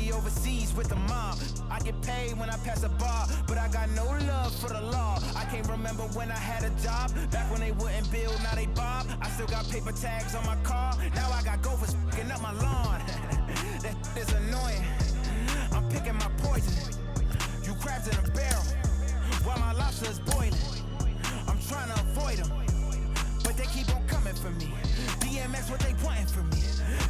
be overseas with the mob. I get paid when I pass a bar, but I got no love for the law. I can't remember when I had a job. Back when they wouldn't build, now they bob. I still got paper tags on my car. Now I got gophers f***ing up my lawn. That is annoying. I'm picking my poison. You crabs in a barrel, while my lobster is boiling. I'm trying to avoid them, but they keep on coming for me. DMX, what they wanting from me?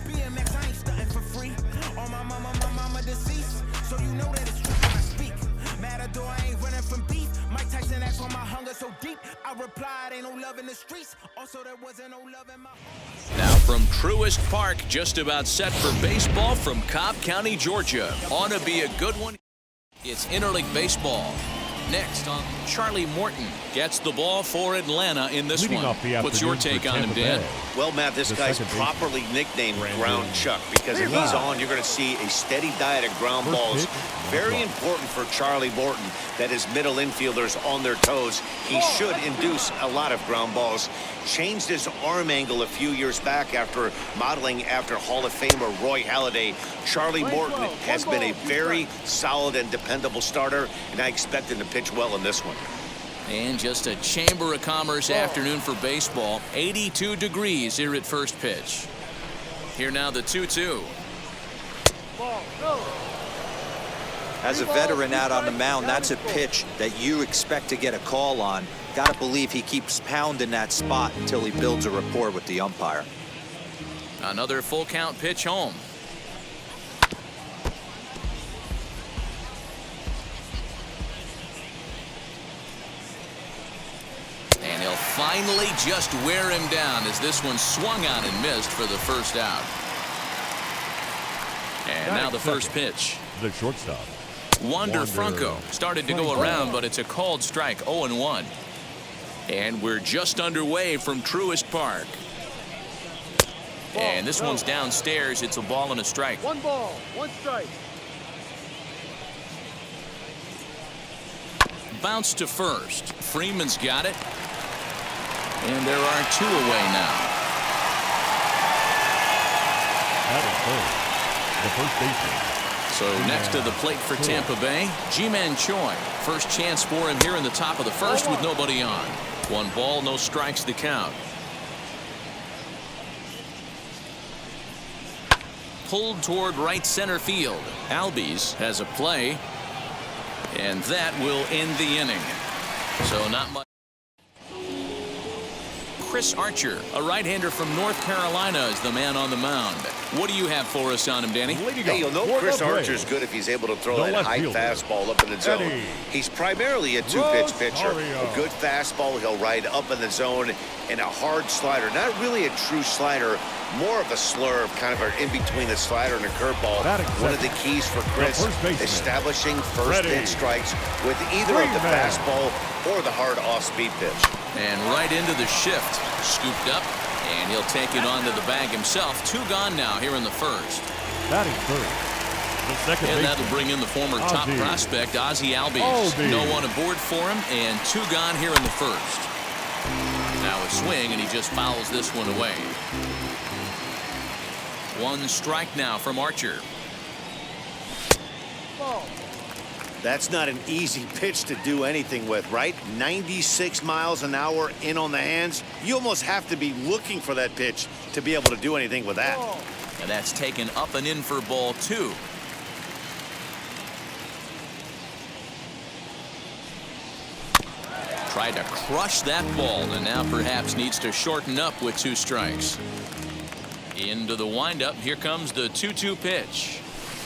BMX, I ain't stunting for free. On my mama deceased, so you know that it's true when I speak. Matador, I ain't running from beef. Mike Tyson asked why my hunger so deep. I replied, ain't no love in the streets. Also, there wasn't no love in my heart. Now from Truist Park, just about set for baseball from Cobb County, Georgia. Ought to be a good one. It's interleague baseball. Next on Charlie Morton gets the ball for Atlanta in this one. What's your take on him, Dan? Well, Matt, this guy's properly nicknamed Ground Chuck because if he's on, you're going to see a steady diet of ground balls. Very important for Charlie Morton that his middle infielders on their toes. He should induce a lot of ground balls. Changed his arm angle a few years back after modeling after Hall of Famer Roy Halladay. Charlie Morton has been a very solid and dependable starter, and I expect him to pitch well in this one. And just a Chamber of Commerce afternoon for baseball. 82 degrees here at first pitch. Here now the 2-2. As a veteran out on the mound, that's a pitch that you expect to get a call on. Got to believe he keeps pounding that spot until he builds a rapport with the umpire. Another full count pitch home. And he'll finally just wear him down as this one swung on and missed for the first out. And now the first pitch. The shortstop. Wander Franco started to go around, but it's a called strike. 0-1. And we're just underway from Truist Park. And this one's downstairs. It's a ball and a strike. 1 ball, 1 strike. Bounce to first. Freeman's got it. And there are 2 away now. The first baseman. So next to the plate for Tampa Bay, Ji-Man Choi. First chance for him here in the top of the first with nobody on. 1 ball, no strikes to count. Pulled toward right center field. Albies has a play. And that will end the inning. So not much. Chris Archer, a right-hander from North Carolina, is the man on the mound. What do you have for us on him, Danny? Hey, you'll know Chris Archer's good if he's able to throw that high fastball up in the zone. He's primarily a 2-pitch pitcher. A good fastball he'll ride up in the zone, and a hard slider. Not really a true slider, more of a slurve, kind of in between the slider and a curveball. One of the keys for Chris, establishing first pitch strikes with either of the fastball or the hard off-speed pitch. And right into the shift. Scooped up, and he'll take it onto the bag himself. 2 gone now here in the first. Batting first. The second and that'll bring in the former top prospect, Ozzie Albies. No one aboard for him, and 2 gone here in the first. Now a swing, and he just fouls this one away. 1 strike now from Archer. That's not an easy pitch to do anything with, right? 96 miles an hour in on the hands. You almost have to be looking for that pitch to be able to do anything with that. And that's taken up and in for ball 2. Tried to crush that ball, and now perhaps needs to shorten up with 2 strikes. Into the windup. Here comes the 2-2 pitch.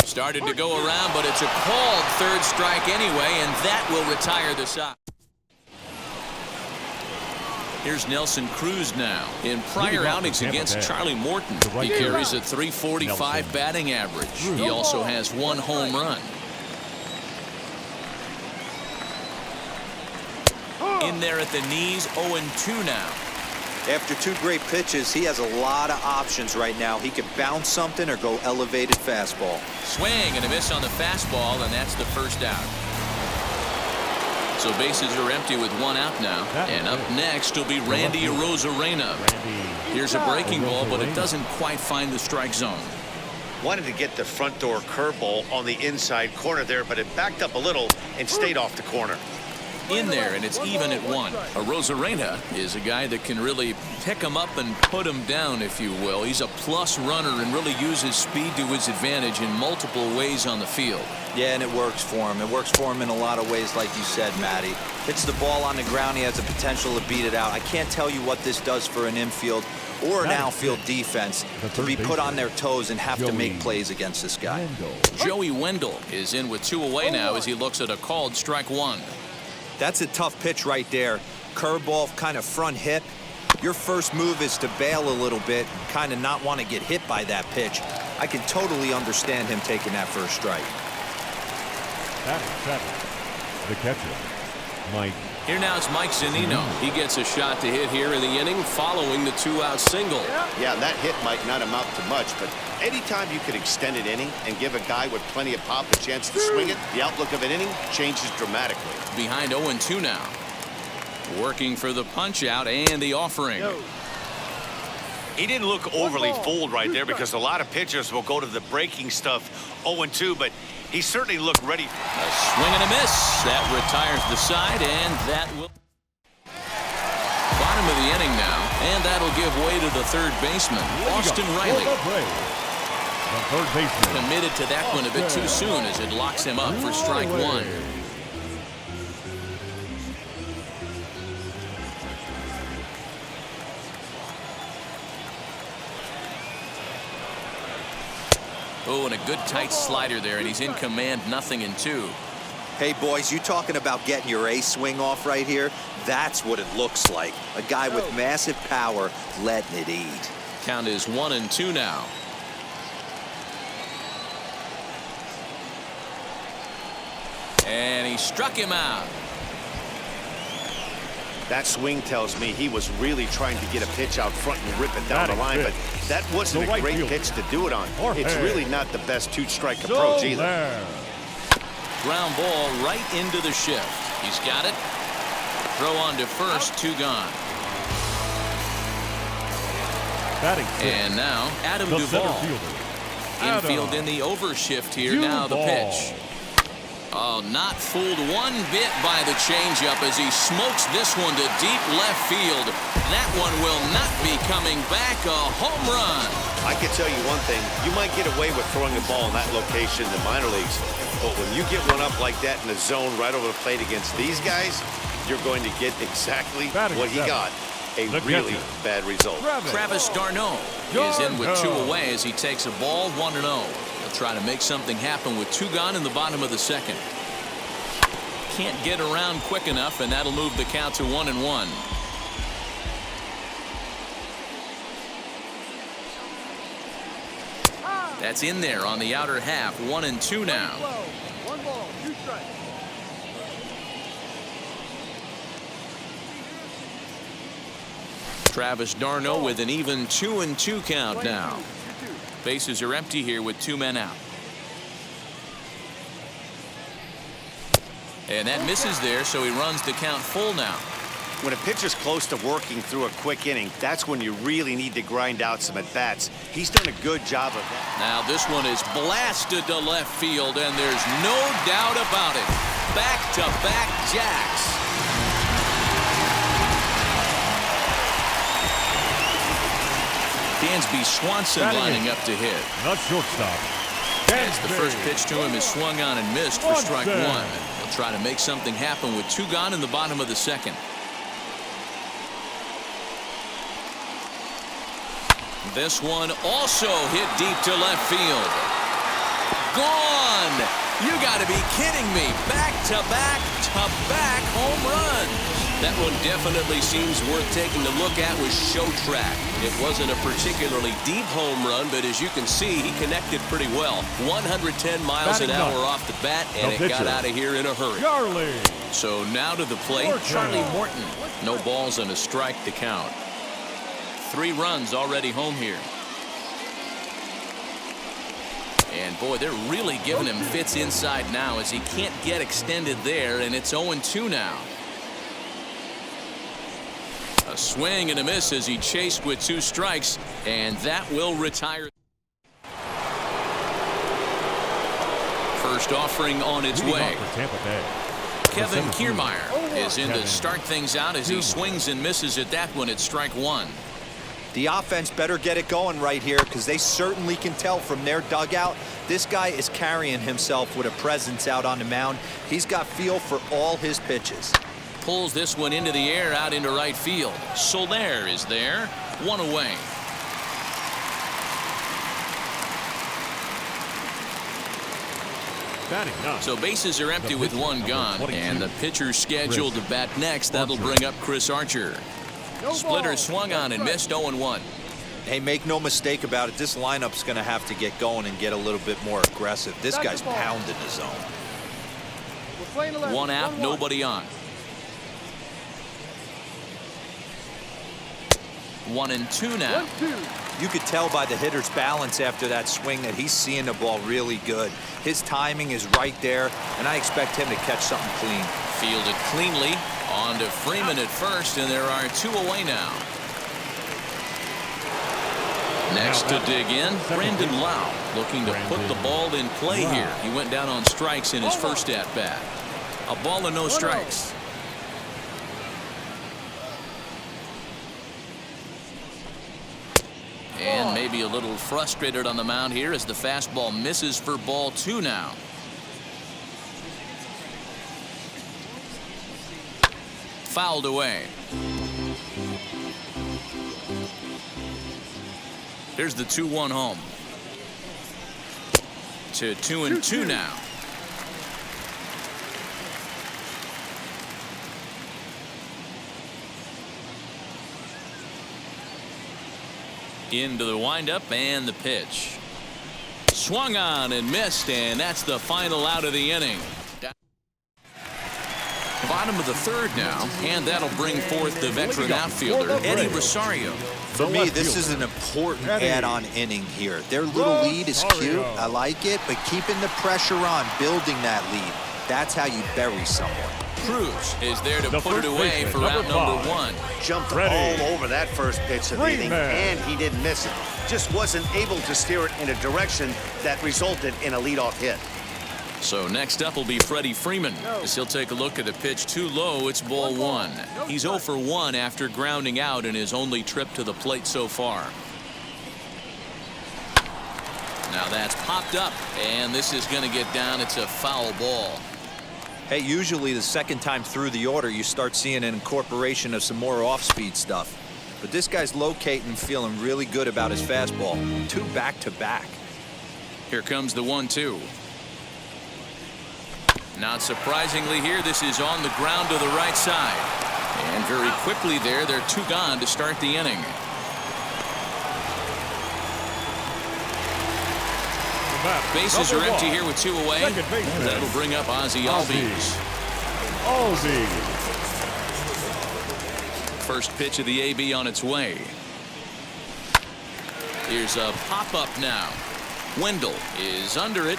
Started to go around, but it's a called 3rd strike anyway, and that will retire the side. Here's Nelson Cruz now. In prior outings against Charlie Morton, he carries a .345 batting average. He also has 1 home run. In there at the knees, 0-2 now. After 2 great pitches, he has a lot of options right now. He could bounce something or go elevated fastball. Swing and a miss on the fastball, and that's the first out. So bases are empty with 1 out now. And up next will be Randy Arozarena. Here's a breaking ball, but it doesn't quite find the strike zone. Wanted to get the front door curveball on the inside corner there, but it backed up a little and stayed off the corner. In there, and it's even at 1. Rosarena is a guy that can really pick him up and put him down, if you will. He's a plus runner and really uses speed to his advantage in multiple ways on the field. Yeah, and it works for him. It works for him in a lot of ways, like you said, Matty. Hits the ball on the ground, he has the potential to beat it out. I can't tell you what this does for an infield or an outfield defense to be put on their toes and have to make plays against this guy. Joey Wendell is in with 2 away now as he looks at a called strike 1. That's a tough pitch right there. Curveball, kind of front hip. Your first move is to bail a little bit, kind of not want to get hit by that pitch. I can totally understand him taking that first strike. Batting 7, the catcher, Mike. Here now is Mike Zunino. He gets a shot to hit here in the inning following the 2-out single. Yeah, that hit might not amount to much, but anytime you could extend an inning and give a guy with plenty of pop a chance to swing it, the outlook of an inning changes dramatically. Behind 0-2 now. Working for the punch out and the offering. He didn't look overly fooled right there because a lot of pitchers will go to the breaking stuff 0-2, but he certainly looked ready. A swing and a miss. That retires the side, and that will. Bottom of the inning now, and that'll give way to the third baseman, Austin Riley. The third baseman. Committed to that one a bit too soon as it locks him up for strike 1. Oh, and a good tight slider there, and he's in command, 0-2. Hey, boys, you talking about getting your A swing off right here? That's what it looks like. A guy with massive power letting it eat. Count is 1-2 now. And he struck him out. That swing tells me he was really trying to get a pitch out front and rip it down the line, but that wasn't a great pitch to do it on. It's really not the best 2-strike approach either. Ground ball right into the shift. He's got it. Throw on to first, 2 gone. And now Adam Duvall. Infield in the overshift here. Now the pitch. Oh, not fooled one bit by the changeup as he smokes this one to deep left field. That one will not be coming back. A home run. I can tell you one thing. You might get away with throwing a ball in that location in the minor leagues, but when you get one up like that in the zone right over the plate against these guys, you're going to get exactly what he got. A really bad result. Travis d'Arnaud is in with 2 away as he takes a ball 1-0. He'll try to make something happen with 2 gone in the bottom of the second. Can't get around quick enough, and that'll move the count to 1-1. That's in there on the outer half. 1-2 now. 1 ball, 2 strikes. Travis d'Arnaud with an even 2-2 count now. Bases are empty here with 2 men out. And that misses there, so he runs the count full now. When a pitcher's close to working through a quick inning, that's when you really need to grind out some at-bats. He's done a good job of that. Now this one is blasted to left field, and there's no doubt about it. Back-to-back jacks. Dansby Swanson lining up to hit. Not shortstop. As the first pitch to him is swung on and missed for strike 1. He'll try to make something happen with 2 gone in the bottom of the second. This one also hit deep to left field. Gone! You got to be kidding me. Back-to-back home runs. That one definitely seems worth taking a look at with Show Track. It wasn't a particularly deep home run, but as you can see, he connected pretty well. 110 miles an hour off the bat, and it got out of here in a hurry. So now to the plate, Charlie Morton. No balls and a strike to count. 3 runs already home here. And boy, they're really giving him fits inside now as he can't get extended there, and it's 0-2 now. A swing and a miss as he chased with 2 strikes, and that will retire. first offering on its Leading way. off for Tampa Bay. Kevin The center Kiermaier fielder. is in to Kevin start things out as he swings and misses at that one. It's strike one. The offense better get it going right here, because they certainly can tell from their dugout this guy is carrying himself with a presence out on the mound. He's got feel for all his pitches. Pulls this one into the air out into right field. Soler is there. One away. Batting ninth. So bases are empty with one gone, and the pitcher scheduled to bat next. That'll bring up Chris Archer. Splitter swung on and missed. 0-1. Hey, make no mistake about it, this lineup's going to have to get going and get a little bit more aggressive. This guy's pounding the zone. We're playing 11. One out, 1-1. nobody on. 1-2 now. 1-2. You could tell by the hitter's balance after that swing that he's seeing the ball really good. His timing is right there, and I expect him to catch something clean. Fielded cleanly. On to Freeman at first, and there are two away now. Next to dig in, Brandon Lau, looking to put the ball in play here. He went down on strikes in his first at-bat. A ball and no strikes. And maybe a little frustrated on the mound here as the fastball misses for ball two now. Fouled away. Here's the 2-1 home. To 2-2 now. Into the windup and the pitch. Swung on and missed, and that's the final out of the inning. Bottom of the third now, and that'll bring forth the veteran outfielder, Eddie Rosario. For me, this is an important add-on inning here. Their little lead is cute. I like it, but keeping the pressure on, building that lead, that's how you bury someone. Cruz is there to put it away for out number one. Jumped all over that first pitch of the inning, and he didn't miss it. Just wasn't able to steer it in a direction that resulted in a leadoff hit. So next up will be Freddie Freeman. As he'll take a look at the pitch too low. It's ball one. He's 0 for 1 after grounding out in his only trip to the plate so far. Now that's popped up, and this is going to get down. It's a foul ball. Hey, usually the second time through the order, you start seeing an incorporation of some more off-speed stuff. But this guy's locating, feeling really good about his fastball. 2 back-to-back. Here comes the 1-2. Not surprisingly here, this is on the ground to the right side. And very quickly there, they're 2 gone to start the inning. Bases are empty here with 2 away. That'll bring up Ozzie Albies. First pitch of the AB on its way. Here's a pop-up now. Wendell is under it.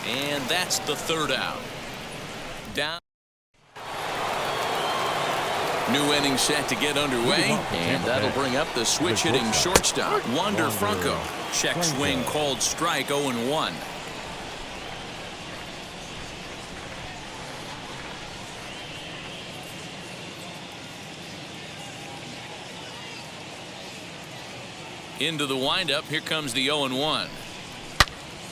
And that's the 3rd out. Down. New inning set to get underway, and that'll bring up the switch-hitting shortstop, Wander Franco. Check swing called strike, 0-1. Into the windup, here comes the 0-1.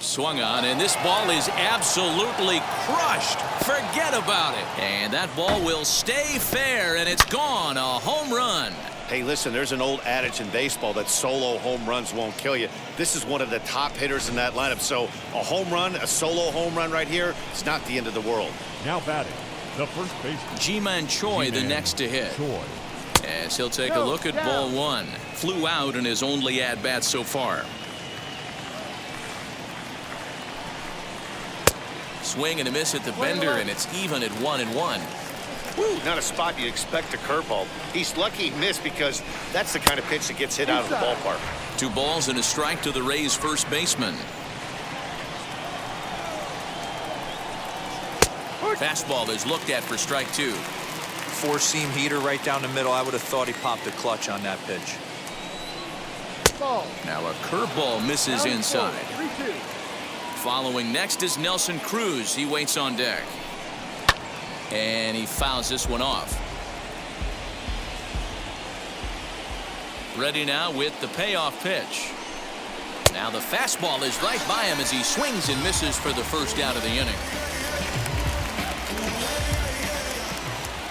Swung on, and this ball is absolutely crushed. Forget about it. And that ball will stay fair, and it's gone. A home run. Hey, listen, there's an old adage in baseball that solo home runs won't kill you. This is one of the top hitters in that lineup. So a home run, a solo home run right here, it's not the end of the world. Now batting, the first baseman. Ji-Man Choi, the next to hit. As he'll take a look at ball one. Flew out in his only at-bat so far. Swing and a miss at the bender, and it's even at 1-1. Woo, not a spot you'd expect a curveball. He's lucky he missed because that's the kind of pitch that gets hit out of the ballpark. 2 balls and a strike to the Rays first baseman. Fastball is looked at for strike 2. 4-seam heater right down the middle. I would have thought he popped a clutch on that pitch. Now a curveball misses inside. Following next is Nelson Cruz. He waits on deck. And he fouls this one off. Ready now with the payoff pitch. Now the fastball is right by him as he swings and misses for the first out of the inning.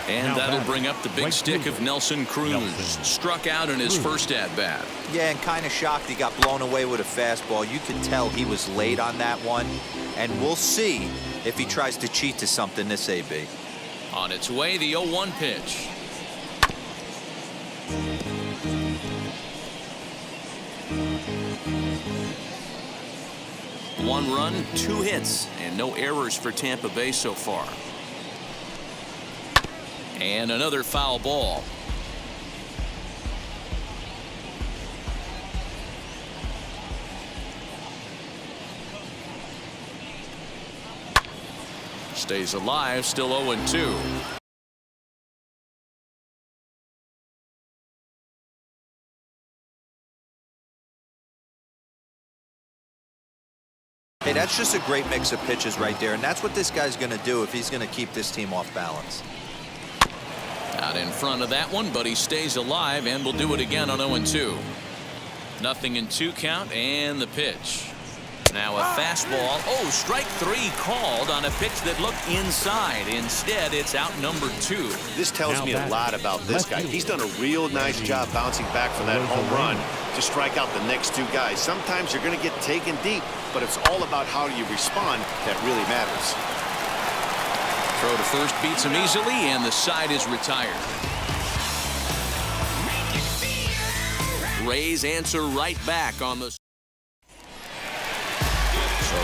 And that'll bring up the big stick of Nelson Cruz. Struck out in his first at-bat. Yeah, and kind of shocked he got blown away with a fastball. You can tell he was late on that one. And we'll see if he tries to cheat to something this AB. On its way, the 0-1 pitch. One run, 2 hits, and no errors for Tampa Bay so far. And another foul ball. Stays alive, still 0-2. Hey, that's just a great mix of pitches right there, and that's what this guy's going to do if he's going to keep this team off balance. Out in front of that one, but he stays alive and will do it again on 0-2. Nothing in 2 count, and the pitch. Now a fastball. Oh, strike 3 called on a pitch that looked inside. Instead, it's out number 2. This tells me a lot about this guy. He's done a real nice job bouncing back from that home run to strike out the next 2 guys. Sometimes you're going to get taken deep, but it's all about how you respond that really matters. Throw to first beats him easily, and the side is retired. Rays answer right back on the... So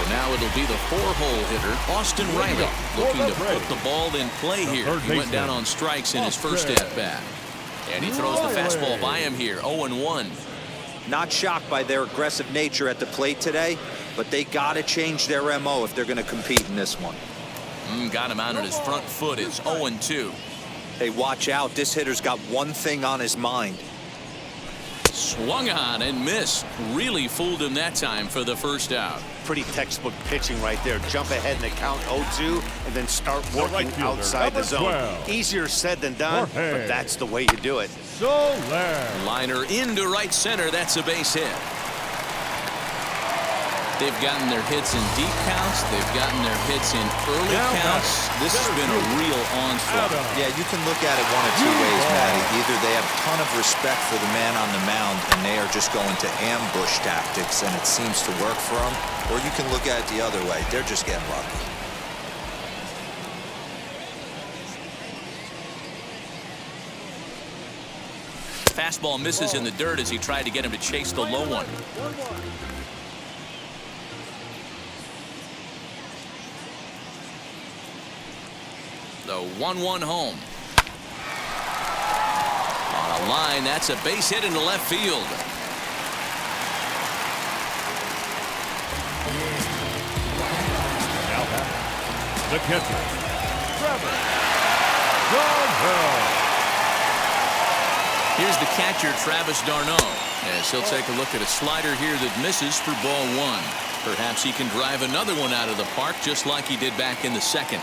now it'll be the 4-hole hitter, Austin Riley, looking to put the ball in play here. He went down on strikes in his first at-bat. And he throws the fastball by him here, 0-1. Not shocked by their aggressive nature at the plate today, but they got to change their MO if they're going to compete in this one. Got him out on his front foot. It's 0-2. Hey, watch out. This hitter's got one thing on his mind. Swung on and missed. Really fooled him that time for the first out. Pretty textbook pitching right there. Jump ahead in the count 0-2 and then start working outside the zone. 12. Easier said than done, but that's the way you do it. Liner into right center. That's a base hit. They've gotten their hits in deep counts. They've gotten their hits in early counts. This has been a real onslaught. Yeah, you can look at it one of 2 ways, Matty. Either they have a ton of respect for the man on the mound and they are just going to ambush tactics and it seems to work for them, or you can look at it the other way. They're just getting lucky. Fastball misses in the dirt as he tried to get him to chase the low one. The 1-1 home. On a line, that's a base hit into left field. The catcher, Travis Darno. Here's the catcher, Travis Darno, as he'll take a look at a slider here that misses for ball 1. Perhaps he can drive another one out of the park just like he did back in the second.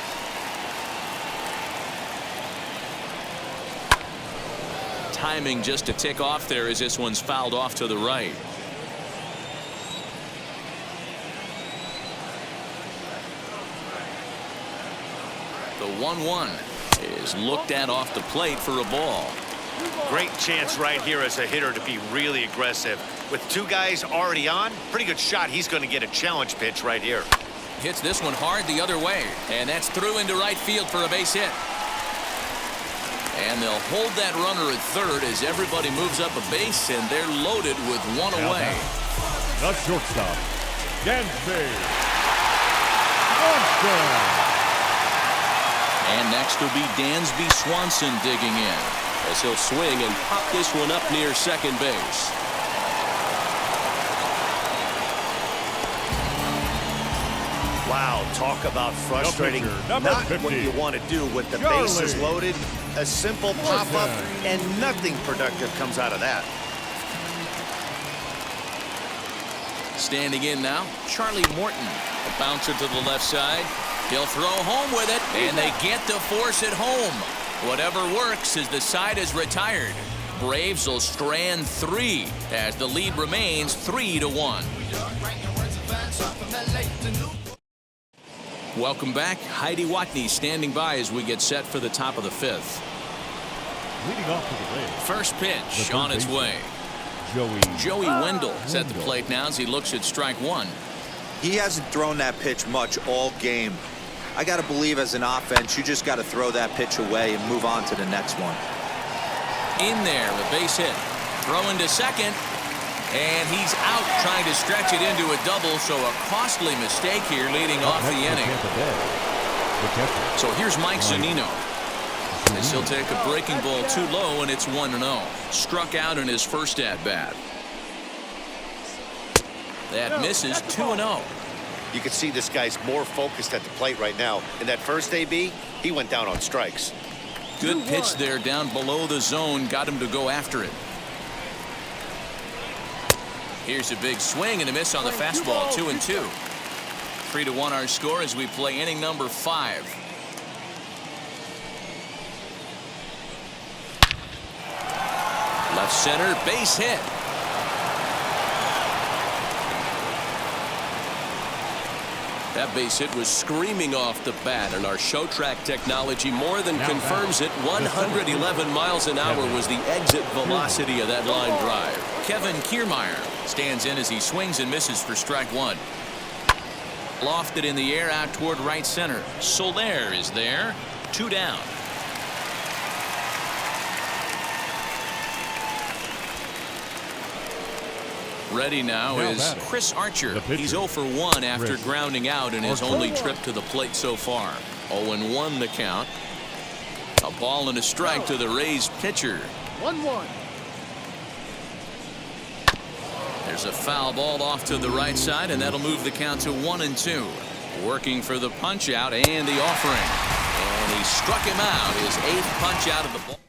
Timing just to tick off there as this one's fouled off to the right. The 1-1 is looked at off the plate for a ball. Great chance right here as a hitter to be really aggressive. With 2 guys already on, pretty good shot. He's going to get a challenge pitch right here. Hits this one hard the other way, and that's through into right field for a base hit. And they'll hold that runner at third as everybody moves up a base, and they're loaded with 1 away. The shortstop, Dansby Swanson. And next will be Dansby Swanson digging in, as he'll swing and pop this one up near second base. Wow, talk about frustrating. Not what you want to do with the bases loaded. A simple pop-up, and nothing productive comes out of that. Standing in now, Charlie Morton. A bouncer to the left side. He'll throw home with it, and they get to force it home. Whatever works as the side is retired. Braves will strand 3 as the lead remains 3-1. Welcome back. Heidi Watney standing by as we get set for the top of the 5th. Leading off to the Braves. First pitch on its way. Joey Wendell is at the plate now as he looks at strike 1. He hasn't thrown that pitch much all game. I got to believe as an offense, you just got to throw that pitch away and move on to the next one. In there, a base hit. Throw into second. And he's out trying to stretch it into a double, so a costly mistake here leading off the inning. So here's Mike Zunino. As he'll take a breaking ball too low, and it's 1-0. Struck out in his first at-bat. That misses 2-0. You can see this guy's more focused at the plate right now. In that first AB, he went down on strikes. Good pitch there down below the zone. Got him to go after it. Here's a big swing and a miss on the fastball. 2-2. 3-1 our score as we play inning number 5. Left center, base hit. That base hit was screaming off the bat, and our show track technology more than confirms it. 111 miles an hour was the exit velocity of that line drive. Kevin Kiermaier stands in as he swings and misses for strike 1. Lofted in the air out toward right center. Soler is there. 2 down. Ready now is Chris Archer. He's 0 for 1 after grounding out in his only trip to the plate so far. 0-1 the count. A ball and a strike to the Rays pitcher. 1-1. There's a foul ball off to the right side, and that'll move the count to 1-2. Working for the punch out and the offering. And he struck him out, his 8th punch out of the ball.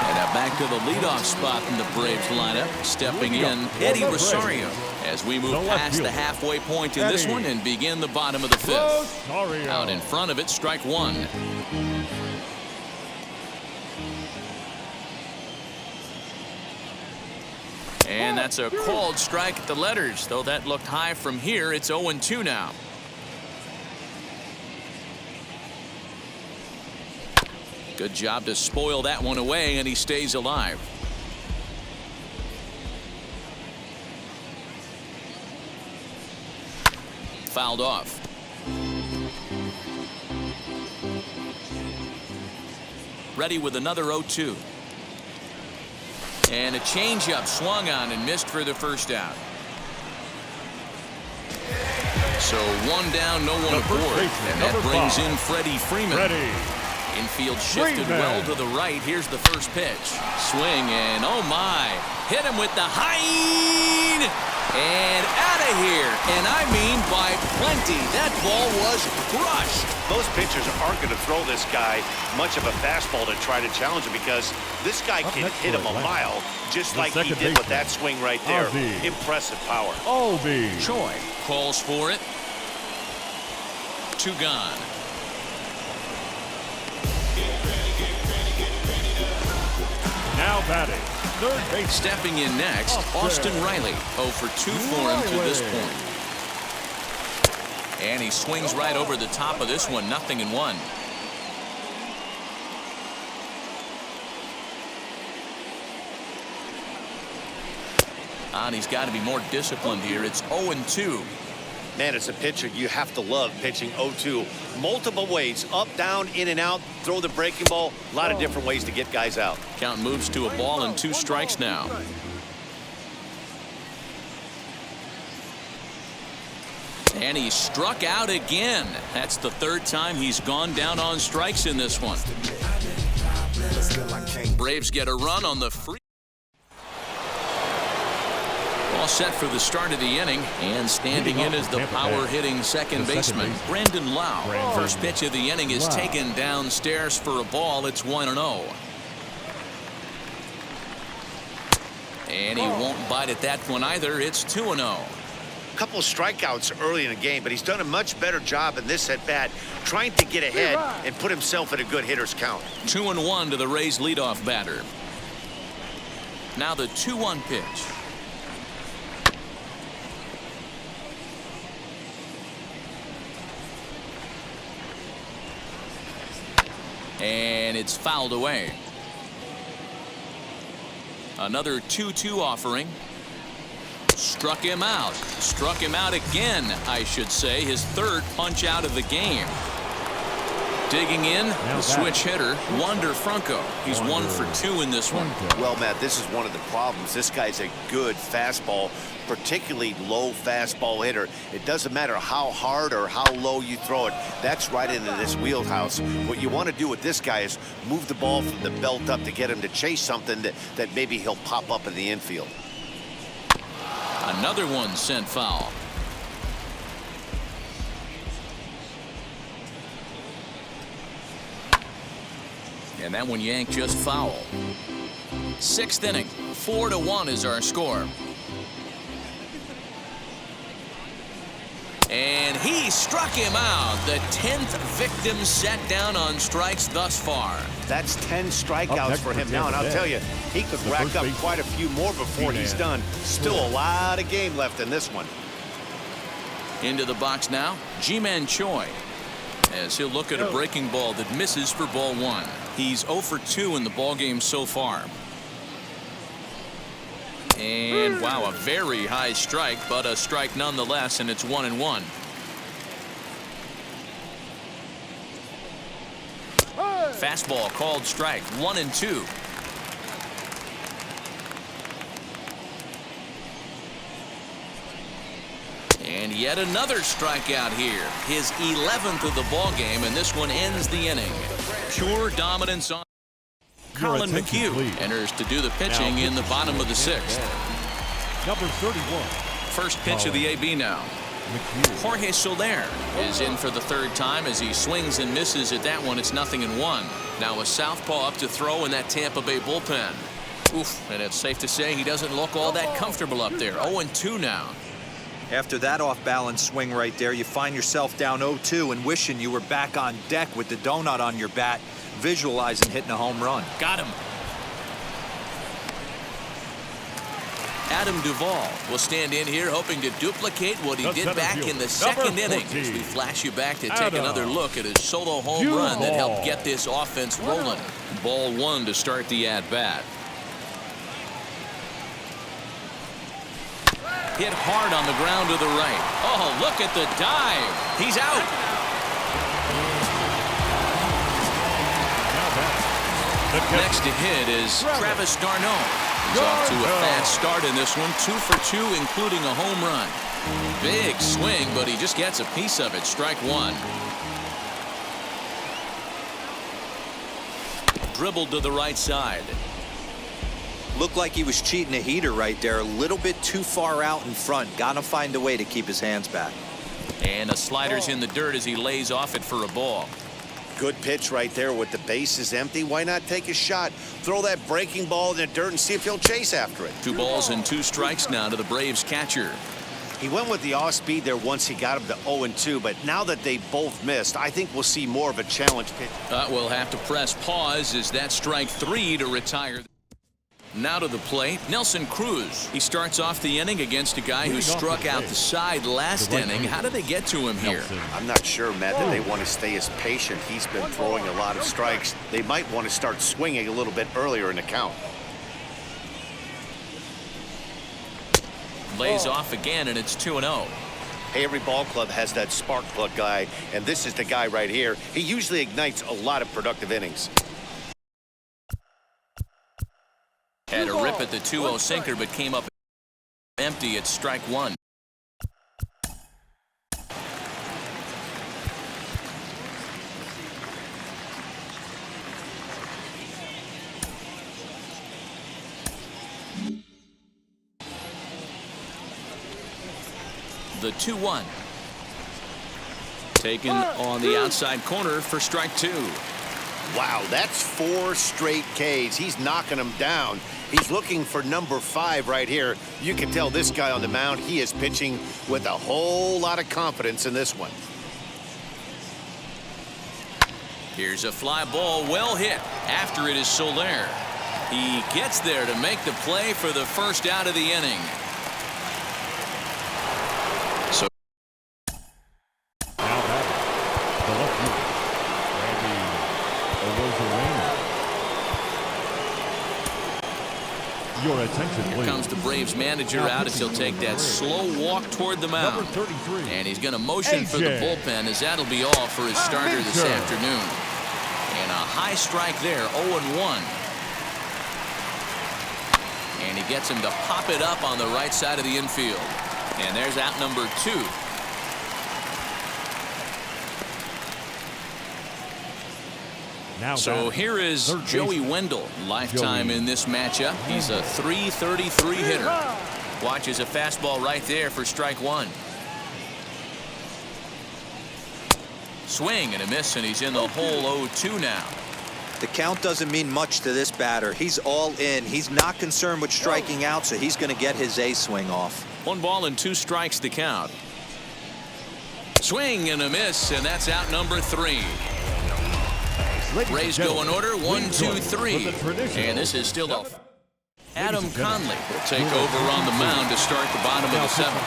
And now back to the leadoff spot in the Braves lineup. Stepping in, Eddie Rosario, as we move past the halfway point in this one and begin the bottom of the 5th. Out in front of it, strike 1. And that's a called strike at the letters. Though that looked high from here, it's 0-2 now. Good job to spoil that one away, and he stays alive. Fouled off. Ready with another 0-2. And a changeup swung on and missed for the first out. So 1 down, no one aboard. And that brings in Freddie Freeman. Infield shifted well to the right. Here's the first pitch. Swing and oh my. Hit him with the hind. And out of here. And I mean by plenty. That ball was crushed. Most pitchers aren't going to throw this guy much of a fastball to try to challenge him because this guy can hit him a mile just like he did with that swing right there. Impressive power. Choi calls for it. 2 gone. Now batting, third base. Stepping in next, Austin Riley. 0 for 2 for him to this point. And he swings right over the top of this one. 0-1. And he's got to be more disciplined here. It's 0-2. Man, as a pitcher, you have to love pitching 0-2. Multiple ways, up, down, in and out, throw the breaking ball. A lot of different ways to get guys out. Count moves to a ball and 2 strikes now. And he struck out again. That's the 3rd time he's gone down on strikes in this one. Braves get a run on the free. All set for the start of the inning, and standing in is the power-hitting second baseman, Brandon Lau. First pitch of the inning is taken downstairs for a ball. It's 1-0. And he won't bite at that one either. It's 2-0. A couple of strikeouts early in the game, but he's done a much better job in this at-bat trying to get ahead and put himself in a good hitter's count. 2-1 to the Rays leadoff batter. Now the 2-1 pitch. And it's fouled away. Another 2-2 offering. Struck him out. Struck him out again, I should say. His third punch out of the game. Digging in, the switch hitter, Wander Franco. He's 1 for 2 in this one. Well, Matt, this is one of the problems. This guy's a good fastball, particularly low fastball hitter. It doesn't matter how hard or how low you throw it. That's right into this wheelhouse. What you want to do with this guy is move the ball from the belt up to get him to chase something that maybe he'll pop up in the infield. Another one sent foul. And that one yanked just foul. 6th inning, 4-1 is our score. And he struck him out. The 10th victim set down on strikes thus far. That's 10 strikeouts for him now, and I'll tell you, he could rack up quite a few more before he's done. Still a lot of game left in this one. Into the box now, Ji-Man Choi, as he'll look at a breaking ball that misses for ball 1. He's 0 for 2 in the ball game so far. And wow, a very high strike, but a strike nonetheless, and it's 1-1. Fastball called strike, 1-2. And yet another strikeout here. His 11th of the ball game, and this one ends the inning. Pure dominance on. Colin McHugh enters to do the pitching in the bottom of the 6th. Number 31. First pitch of the AB now. Jorge Soler is in for the 3rd time as he swings and misses at that one. It's 0-1. Now a southpaw up to throw in that Tampa Bay bullpen. Oof, and it's safe to say he doesn't look all that comfortable up there. 0-2 now. After that off-balance swing right there, you find yourself down 0-2 and wishing you were back on deck with the donut on your bat, visualizing hitting a home run. Got him. Adam Duvall will stand in here hoping to duplicate what he did back in the 2nd inning. As we flash you back to take another look at his solo home run that helped get this offense rolling. Ball 1 to start the at-bat. Hit hard on the ground to the right. Oh, look at the dive. He's out. Next to hit is Travis d'Arnaud. He's off to a fast start in this one. 2 for 2, including a home run. Big swing, but he just gets a piece of it. Strike 1. Dribbled to the right side. Looked like he was cheating a heater right there. A little bit too far out in front. Got to find a way to keep his hands back. And a slider's in the dirt as he lays off it for a ball. Good pitch right there with the bases empty. Why not take a shot? Throw that breaking ball in the dirt and see if he'll chase after it. 2 balls and 2 strikes now to the Braves catcher. He went with the off-speed there once he got him to 0-2, but now that they both missed, I think we'll see more of a challenge pitch. We'll have to press pause as that strike 3 to retire. Now to the plate, Nelson Cruz. He starts off the inning against a guy who struck out the side last inning. How did they get to him here? I'm not sure, Matt, that they want to stay as patient. He's been throwing a lot of strikes. They might want to start swinging a little bit earlier in the count. Lays off again, and it's 2-0. Hey, every ball club has that spark plug guy, and this is the guy right here. He usually ignites a lot of productive innings. Had a rip at the 2-0 sinker, but came up empty at strike 1. The 2-1. Taken on the outside corner for strike 2. Wow, that's 4 straight Ks. He's knocking them down. He's looking for number 5 right here. You can tell this guy on the mound, he is pitching with a whole lot of confidence in this one. Here's a fly ball, well hit. After it is Soler. He gets there to make the play for the first out of the inning. So now back, the left field, Randy Arozarena. Your attention, please. Here comes the Braves manager out as he'll take that slow walk toward the mound. And he's going to motion for the bullpen as that'll be all for his starter this afternoon. And a high strike there, 0-1. And he gets him to pop it up on the right side of the infield. And there's out number 2. So here is Joey Wendell, lifetime in this matchup. He's a .333 hitter. Watches a fastball right there for strike 1. Swing and a miss, and he's in the hole 0-2 now. The count doesn't mean much to this batter. He's all in. He's not concerned with striking out, so he's going to get his A swing off. 1 ball and 2 strikes to count. Swing and a miss, and that's out number 3. Rays go in order, 1, 2, 3. And this is still off. Adam Conley will take over on the mound to start the bottom of the 7th.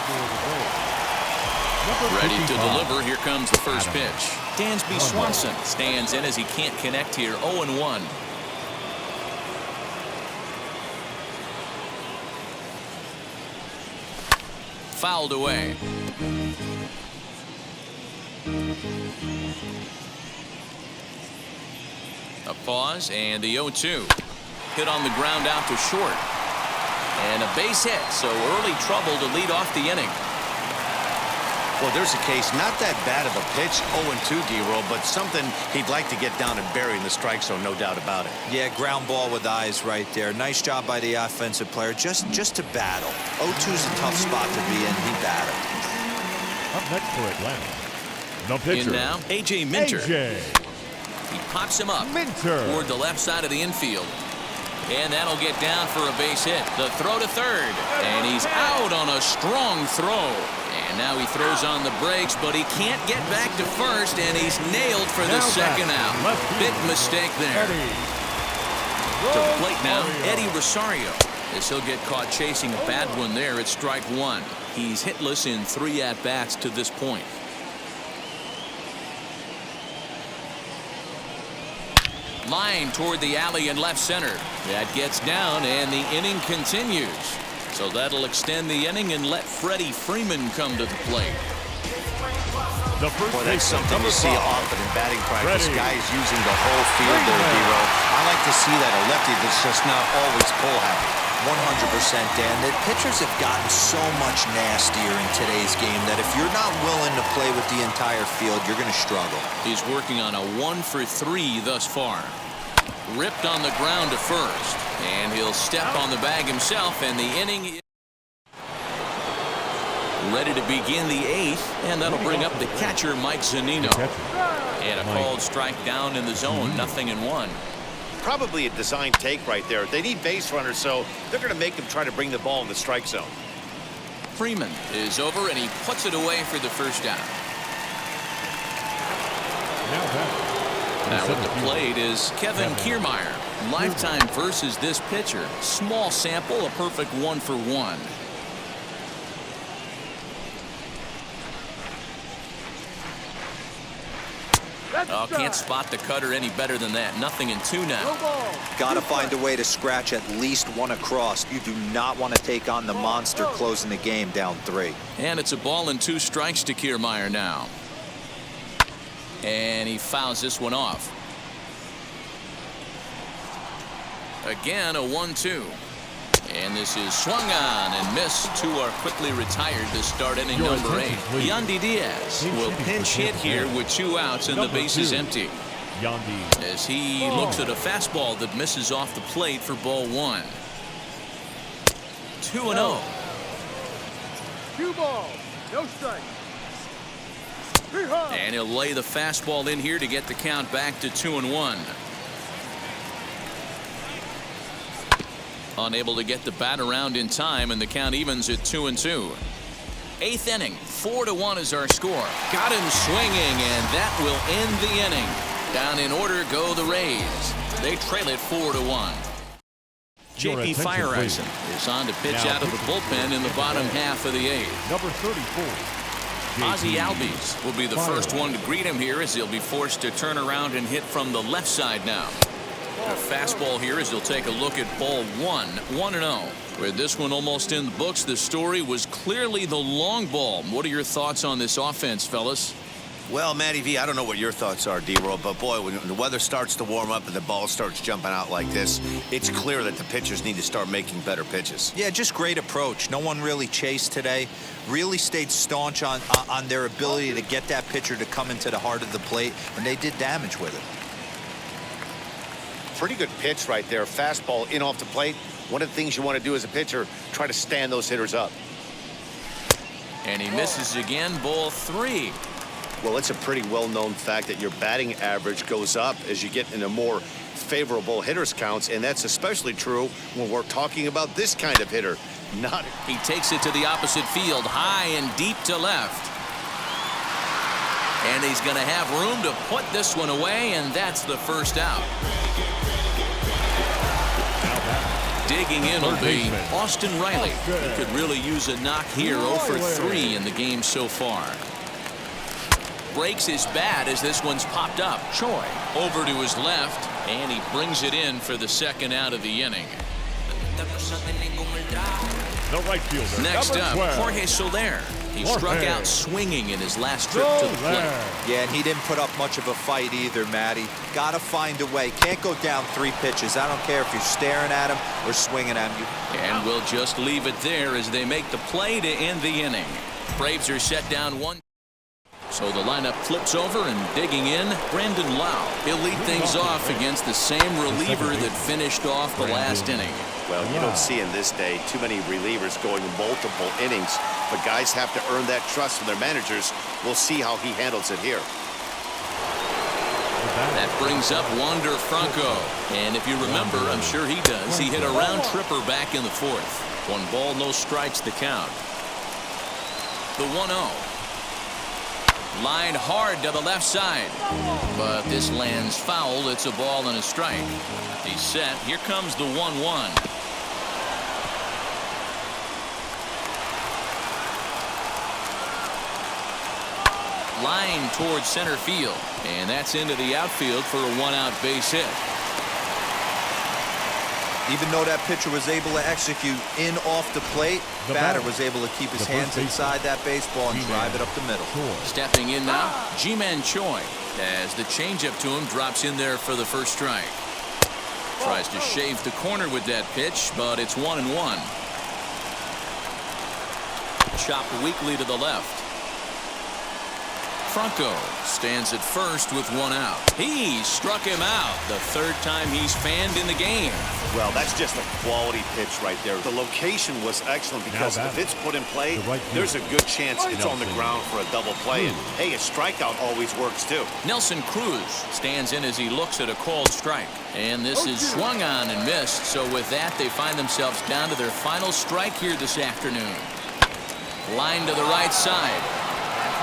Ready to deliver. Here comes the first pitch. Dansby Swanson stands in as he can't connect here. 0-1. Fouled away. A pause and the 0-2. Hit on the ground out to short. And a base hit, so early trouble to lead off the inning. Well, there's a case, not that bad of a pitch, 0-2, D-roll, but something he'd like to get down and bury in the strike zone, no doubt about it. Yeah, ground ball with eyes right there. Nice job by the offensive player, just to battle. 0-2's a tough spot to be in. He battled. Up next for Atlanta, the pitcher. In now, A.J. Minter. He pops him up toward the left side of the infield. And that'll get down for a base hit. The throw to third. And he's out on a strong throw. And now he throws on the brakes, but he can't get back to first, and he's nailed for the second out. Big mistake there. To the plate now, Eddie Rosario. As he'll get caught chasing a bad one there at strike 1. He's hitless in 3 at-bats to this point. Line toward the alley in left center. That gets down, and the inning continues. So that'll extend the inning and let Freddie Freeman come to the plate. Boy, that's something you see often in batting practice. Guys using the whole field there, D-roll. I like to see that a lefty that's just not always pull happy. 100%, Dan. The pitchers have gotten so much nastier in today's game that if you're not willing to play with the entire field, you're going to struggle. He's working on a 1 for 3 thus far. Ripped on the ground to first, and he'll step on the bag himself, and the inning is ready to begin the 8th, and that'll bring up the catcher Mike Zunino. And a called strike down in the zone, 0-1. Probably a design take right there. They need base runners, so they're going to make him try to bring the ball in the strike zone. Freeman is over, and he puts it away for the first out. Now at the plate is Kevin Kiermaier. Lifetime versus this pitcher. Small sample, a perfect 1 for 1. Oh, can't spot the cutter any better than that. 0-2 now. Got to find a way to scratch at least 1 across. You do not want to take on the monster closing the game down 3. And it's a ball and 2 strikes to Kiermaier now. And he fouls this one off. Again, a 1-2. And this is swung on and missed. 2 are quickly retired to start inning number 8. Yandy Diaz will pinch hit here with 2 outs and the bases empty. As he looks at a fastball that misses off the plate for ball 1. 2-0. 2 balls, no strikes. And he'll lay the fastball in here to get the count back to 2-1. Unable to get the bat around in time, and the count evens at 2-2. Eighth inning, 4-1 is our score. Got him swinging, and that will end the inning. Down in order go the Rays. They trail it 4-1. J.P. Fireisen is on to pitch out of the bullpen in the bottom half of the eighth. Number 34. Ozzie Albies will be the first one to greet him here as he'll be forced to turn around and hit from the left side now. A fastball here as he'll take a look at ball 1-0. With this one almost in the books, the story was clearly the long ball. What are your thoughts on this offense, fellas? Well, Matty V, I don't know what your thoughts are, D-Roll, but boy, when the weather starts to warm up and the ball starts jumping out like this, it's clear that the pitchers need to start making better pitches. Yeah, just great approach. No one really chased today. Really stayed staunch on their ability to get that pitcher to come into the heart of the plate, and they did damage with it. Pretty good pitch right there. Fastball in off the plate. One of the things you want to do as a pitcher, try to stand those hitters up. And he misses again, ball 3. Well, it's a pretty well-known fact that your batting average goes up as you get into more favorable hitters counts, and that's especially true when we're talking about this kind of hitter. He takes it to the opposite field, high and deep to left. And he's going to have room to put this one away, and that's the first out. Digging in will be Austin Riley. He could really use a knock here. 0 for 3 in the game so far. Breaks his bat as this one's popped up. Choi over to his left, and he brings it in for the second out of the inning. The right fielder. Next up, Jorge Soler. He struck out swinging in his last trip to the plate. Yeah, and he didn't put up much of a fight either, Matty. Got to find a way. Can't go down 3 pitches. I don't care if you're staring at him or swinging at him. And we'll just leave it there as they make the play to end the inning. Braves are set down 1. So the lineup flips over, and digging in, Brandon Lau. He'll lead things off against the same reliever that finished off the last inning. Well, you don't see in this day too many relievers going multiple innings, but guys have to earn that trust from their managers. We'll see how he handles it here. That brings up Wander Franco. And if you remember, I'm sure he does, he hit a round tripper back in the 4th. 1 ball, no strikes the count. The 1-0. Lined hard to the left side, but this lands foul. It's a ball and a strike. He's set. Here comes the 1-1. Line towards center field, and that's into the outfield for a 1-out base hit. Even though that pitcher was able to execute in off the plate, the batter was able to keep his hands inside that baseball and drive it up the middle. Stepping in now, Ji-Man Choi, as the changeup to him drops in there for the first strike. Tries to shave the corner with that pitch, but it's 1-1. Chopped weakly to the left. Franco stands at first with 1 out. He struck him out, the 3rd time he's fanned in the game. Well, that's just a quality pitch right there. The location was excellent because if it's put in play, there's a good chance it's on the ground for a double play. And hey, a strikeout always works too. Nelson Cruz stands in as he looks at a called strike. And this is swung on and missed. So with that, they find themselves down to their final strike here this afternoon. Line to the right side.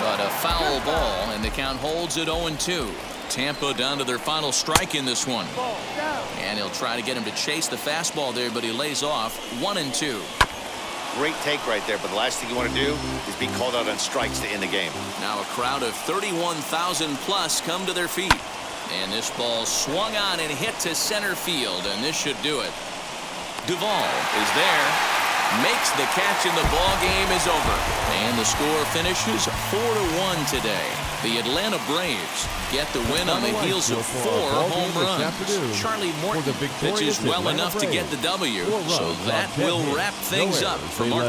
But a foul ball, and the count holds at 0-2. Tampa down to their final strike in this one. And he'll try to get him to chase the fastball there, but he lays off 1-2. Great take right there, but the last thing you want to do is be called out on strikes to end the game. Now a crowd of 31,000 plus come to their feet. And this ball swung on and hit to center field, and this should do it. Duvall is there. Makes the catch, and the ball game is over. And the score finishes 4-1 today. The Atlanta Braves get the win on the heels of 4 home runs. Charlie Morton pitches well enough to get the W. So that will wrap things up for Mark.